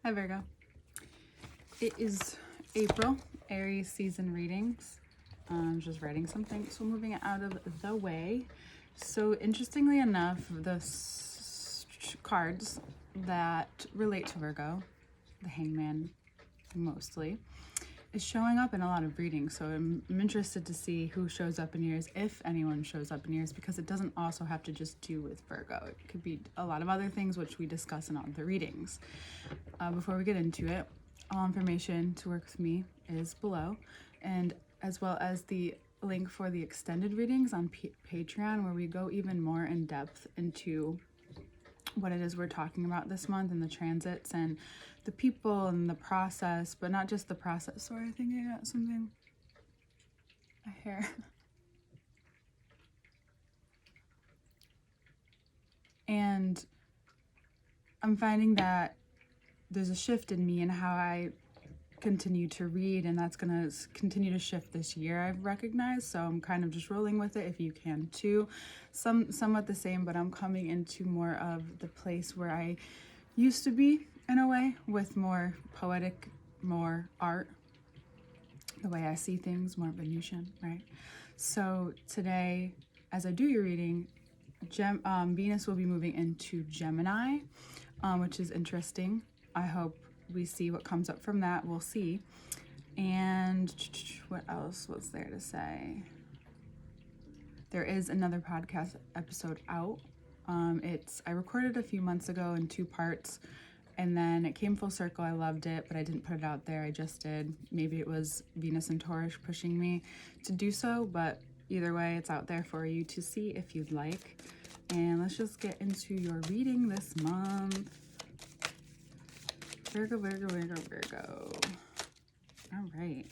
Hi Virgo. It is April, Aries season readings. I'm just writing something, so moving it out of the way. So interestingly enough, the cards that relate to Virgo, the Hangman mostly, is showing up in a lot of readings. So I'm interested to see who shows up in yours, if anyone shows up in yours, because it doesn't also have to just do with Virgo. It could be a lot of other things, which we discuss in all the readings. Before we get into it, all information to work with me is below, and as well as the link for the extended readings on Patreon, where we go even more in depth into what it is we're talking about this month and the transits and the people and the process, but not just the process. Sorry, I think I got something, a hair. And I'm finding that there's a shift in me and how I continue to read, and that's going to continue to shift this year, I've recognized. So I'm kind of just rolling with it, if you can too. Somewhat the same, but I'm coming into more of the place where I used to be, in a way, with more poetic, more art, the way I see things, more Venusian, right? So today, as I do your reading, Venus will be moving into Gemini, which is interesting. I hope we see what comes up from that. We'll see. And what else was there to say? There is another podcast episode out. I recorded a few months ago in 2 parts, and then it came full circle. I loved it, but I didn't put it out there. I just did. Maybe it was Venus and Taurus pushing me to do so, but either way, it's out there for you to see if you'd like. And let's just get into your reading this month. Virgo, Virgo, Virgo, Virgo. All right.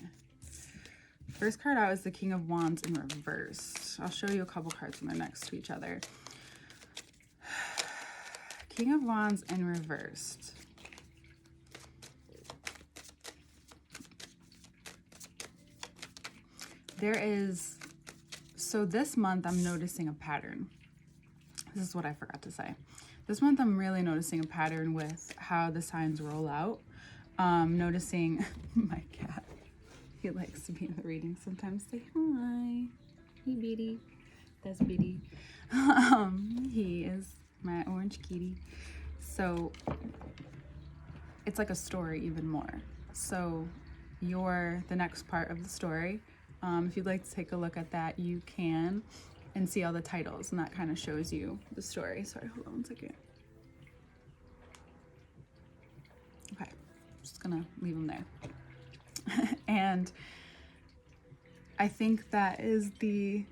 First card out is the King of Wands in reverse. I'll show you a couple cards when they're next to each other. King of Wands in reversed. So this month I'm noticing a pattern. This is what I forgot to say. This month I'm really noticing a pattern with how the signs roll out. Noticing my cat. He likes to be in the reading sometimes. Say hi. Hey, Beatty. That's Beatty. He is my orange kitty. So it's like a story even more. So you're the next part of the story. If you'd like to take a look at that, you can, and see all the titles, and that kind of shows you the story. Sorry, hold on 1 second. Okay, just gonna leave them there. And I think that is the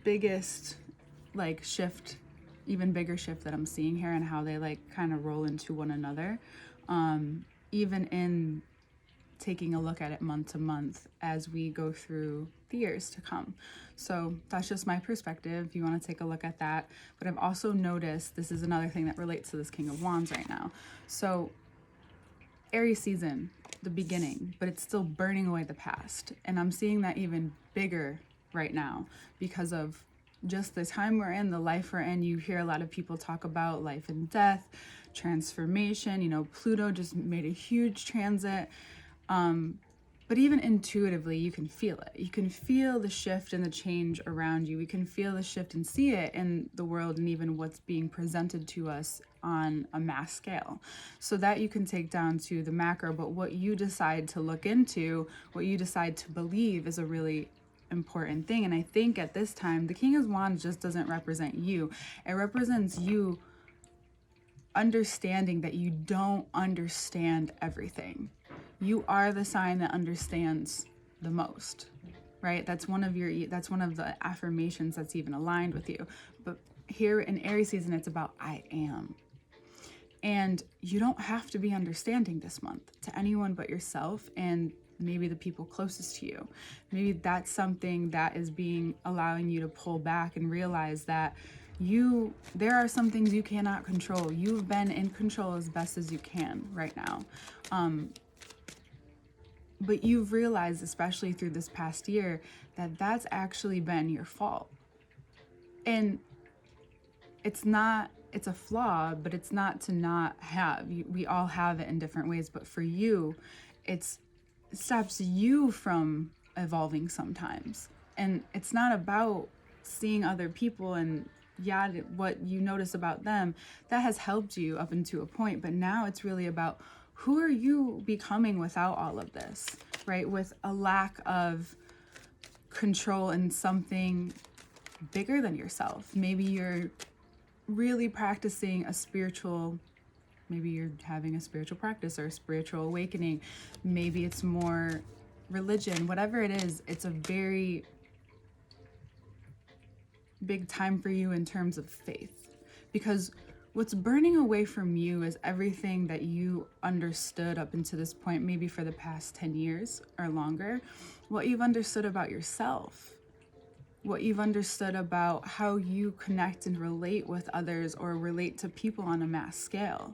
biggest shift, even bigger shift that I'm seeing here, and how they kind of roll into one another, even in taking a look at it month to month as we go through the years to come. So that's just my perspective. If you want to take a look at that. But I've also noticed, this is another thing that relates to this King of Wands right now. So Aries season, the beginning, but it's still burning away the past. And I'm seeing that even bigger right now because of just the time we're in, the life we're in. You hear a lot of people talk about life and death, transformation. Pluto just made a huge transit. But even intuitively, you can feel it. You can feel the shift and the change around you. We can feel the shift and see it in the world, and even what's being presented to us on a mass scale. So that you can take down to the macro, but what you decide to look into, what you decide to believe, is a really important thing. And I think at this time, the King of Wands just doesn't represent you. It represents you understanding that you don't understand everything. You are the sign that understands the most, right? That's one of the affirmations that's even aligned with you. But here in Aries season, it's about I am. And you don't have to be understanding this month to anyone but yourself and maybe the people closest to you. Maybe that's something that is allowing you to pull back and realize that there are some things you cannot control. You've been in control as best as you can right now. But you've realized, especially through this past year, that that's actually been your fault. And it's not it's a flaw, but it's not to not have. We all have it in different ways, but for you, it stops you from evolving sometimes. And it's not about seeing other people and what you notice about them. That has helped you up into a point, but now it's really about who are you becoming without all of this, right? With a lack of control in something bigger than yourself. Maybe you're really practicing maybe you're having a spiritual practice or a spiritual awakening. Maybe it's more religion, whatever it is, it's a very big time for you in terms of faith. Because what's burning away from you is everything that you understood up until this point, maybe for the past 10 years or longer, what you've understood about yourself, what you've understood about how you connect and relate with others or relate to people on a mass scale.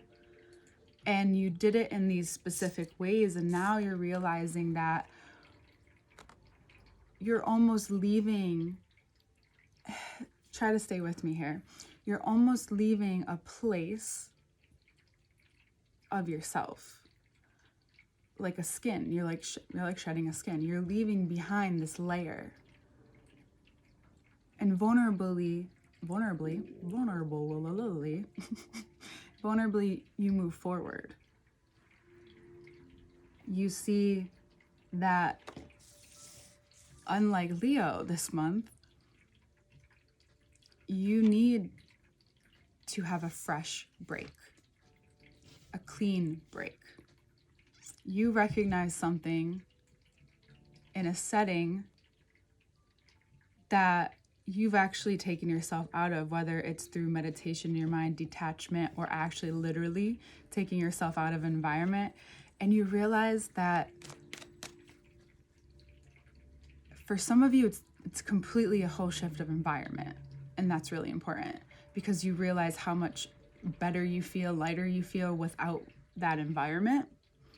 And you did it in these specific ways, and now you're realizing that you're almost leaving, try to stay with me here, you're almost leaving a place of yourself, like a skin. You're like shedding a skin. You're leaving behind this layer. And vulnerably, you move forward. You see that, unlike Leo this month, you need to have a fresh break, a clean break. You recognize something in a setting that you've actually taken yourself out of, whether it's through meditation in your mind, detachment, or actually literally taking yourself out of an environment. And you realize that for some of you, it's completely a whole shift of environment. And that's really important because you realize how much better you feel, lighter you feel without that environment,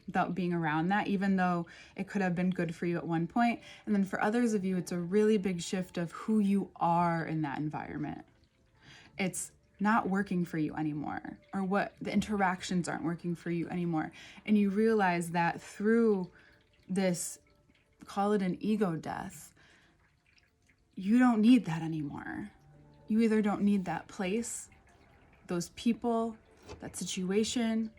without being around that, even though it could have been good for you at one point. And then for others of you, it's a really big shift of who you are in that environment. It's not working for you anymore, or what the interactions aren't working for you anymore. And you realize that through this, call it an ego death, you don't need that anymore. You either don't need that place, those people, that situation,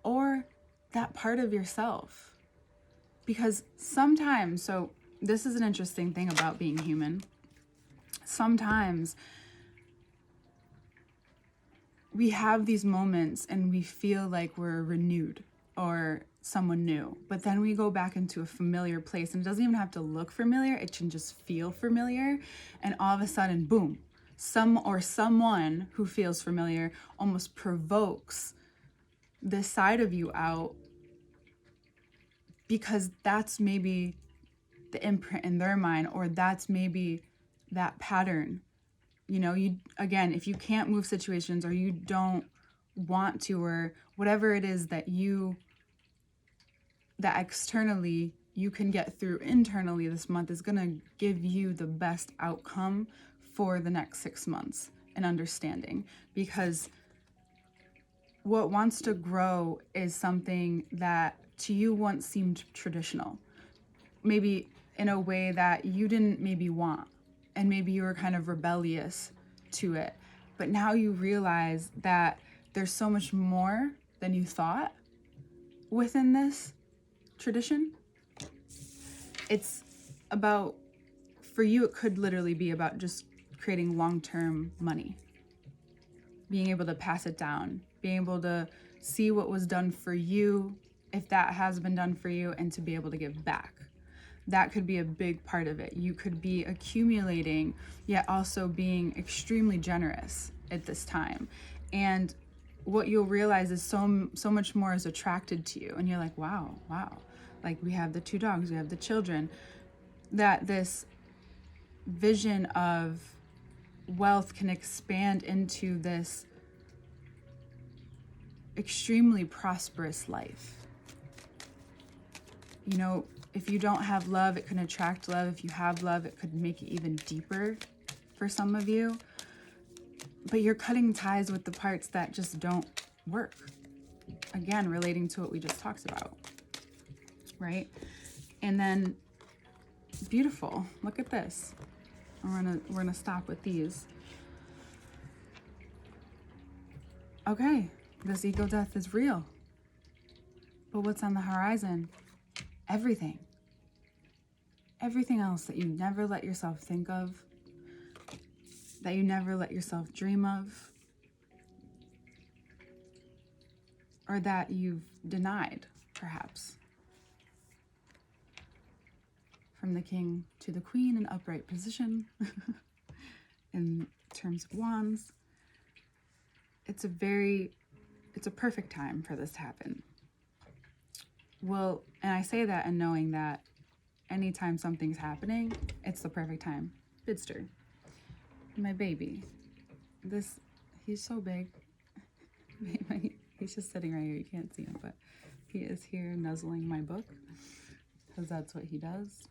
or that part of yourself. Because sometimes, so this is an interesting thing about being human, sometimes we have these moments and we feel like we're renewed or someone new, but then we go back into a familiar place, and it doesn't even have to look familiar, it can just feel familiar, and all of a sudden, boom, someone who feels familiar almost provokes this side of you out, because that's maybe the imprint in their mind, or that's maybe that pattern. You know, again, if you can't move situations, or you don't want to, or whatever it is that externally you can get through internally this month is going to give you the best outcome for the next 6 months and understanding. Because what wants to grow is something that to you once seemed traditional, maybe in a way that you didn't maybe want, and maybe you were kind of rebellious to it. But now you realize that there's so much more than you thought within this tradition. It's about, for you, it could literally be about just creating long-term money, being able to pass it down, being able to see what was done for you, if that has been done for you, and to be able to give back. That could be a big part of it. You could be accumulating, yet also being extremely generous at this time. And what you'll realize is so much more is attracted to you. And you're like, wow. Like, we have the 2 dogs, we have the children. That this vision of wealth can expand into this extremely prosperous life. You know, if you don't have love, it can attract love. If you have love, it could make it even deeper for some of you. but you're cutting ties with the parts that just don't work. Again, relating to what we just talked about, right? And then, beautiful, look at this. We're gonna stop with these. Okay, this ego death is real. But what's on the horizon? Everything. Everything else that you never let yourself think of, that you never let yourself dream of, or that you've denied, perhaps. From the king to the queen in upright position, in terms of wands. It's a perfect time for this to happen. Well, and I say that and knowing that anytime something's happening, it's the perfect time. Bidster, my baby. He's so big. He's just sitting right here. You can't see him, but he is here nuzzling my book because that's what he does.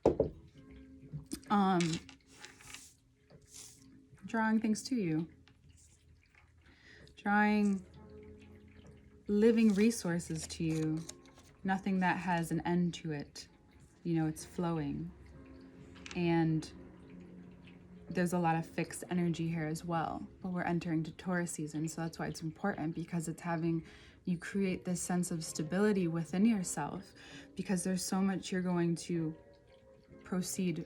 Drawing things to you. Drawing living resources to you. Nothing that has an end to it. You know, it's flowing. And there's a lot of fixed energy here as well. But we're entering to Taurus season, so that's why it's important, because it's having you create this sense of stability within yourself, because there's so much you're going to proceed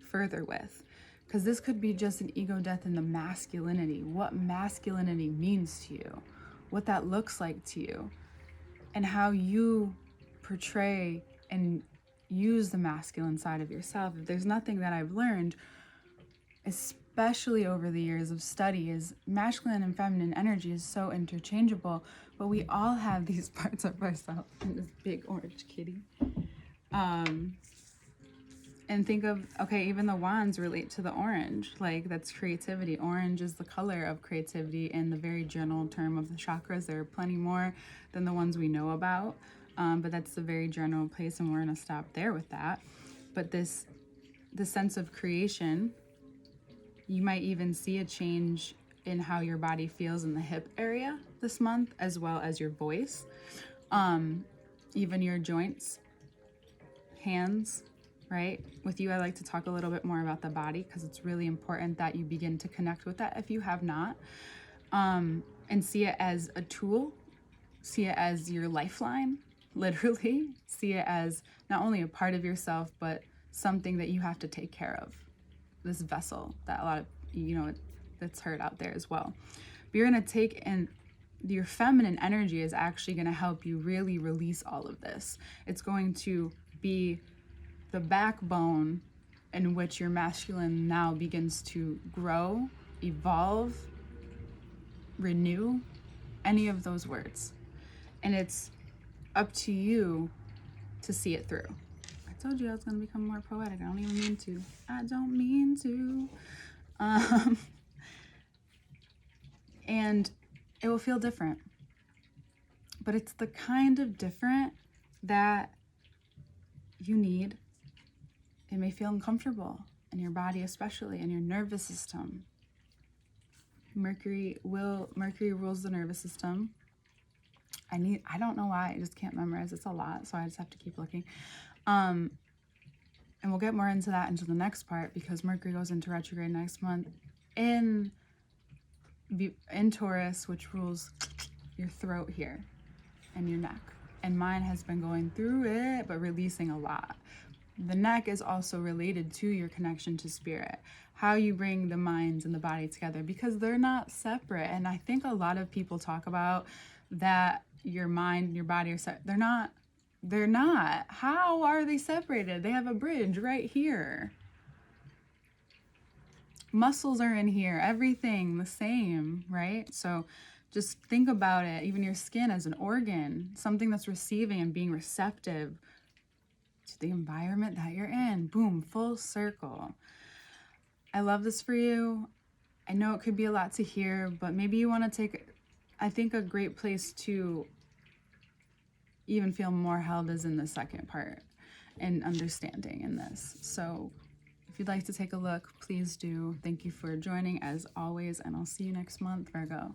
further with. Because this could be just an ego death in the masculinity. What masculinity means to you, what that looks like to you, and how you portray and use the masculine side of yourself. If there's nothing that I've learned, especially over the years of study, is masculine and feminine energy is so interchangeable, but we all have these parts of ourselves. And this big orange kitty. And think of, okay, even the wands relate to the orange. Like, that's creativity. Orange is the color of creativity in the very general term of the chakras. There are plenty more than the ones we know about. But that's the very general place, and we're going to stop there with that. But the sense of creation, you might even see a change in how your body feels in the hip area this month, as well as your voice. Even your joints, hands, right? With you, I like to talk a little bit more about the body, because it's really important that you begin to connect with that if you have not. And see it as a tool, see it as your lifeline, literally. See it as not only a part of yourself, but something that you have to take care of. This vessel that a lot of, that's heard out there as well. But you're going to take in your feminine energy is actually going to help you really release all of this. It's going to be the backbone in which your masculine now begins to grow, evolve, renew, any of those words. And it's up to you to see it through. I told you I was going to become more poetic. I don't even mean to. I don't mean to. And it will feel different. But it's the kind of different that you need. It may feel uncomfortable in your body, especially in your nervous system. Mercury rules the nervous system. I don't know why, I just can't memorize. It's a lot, so I just have to keep looking. And we'll get more into that into the next part, because Mercury goes into retrograde next month in Taurus, which rules your throat here and your neck. And mine has been going through it, but releasing a lot. The neck is also related to your connection to spirit, how you bring the minds and the body together, because they're not separate. And I think a lot of people talk about that your mind and your body are separate. They're not. How are they separated? They have a bridge right here. Muscles are in here, everything the same, right? So just think about it, even your skin as an organ, something that's receiving and being receptive to the environment that you're in. Boom, full circle. I love this for you. I know it could be a lot to hear, but maybe you want to take, I think a great place to even feel more held is in the second part and understanding in this. So if you'd like to take a look, please do. Thank you for joining as always, and I'll see you next month, Virgo.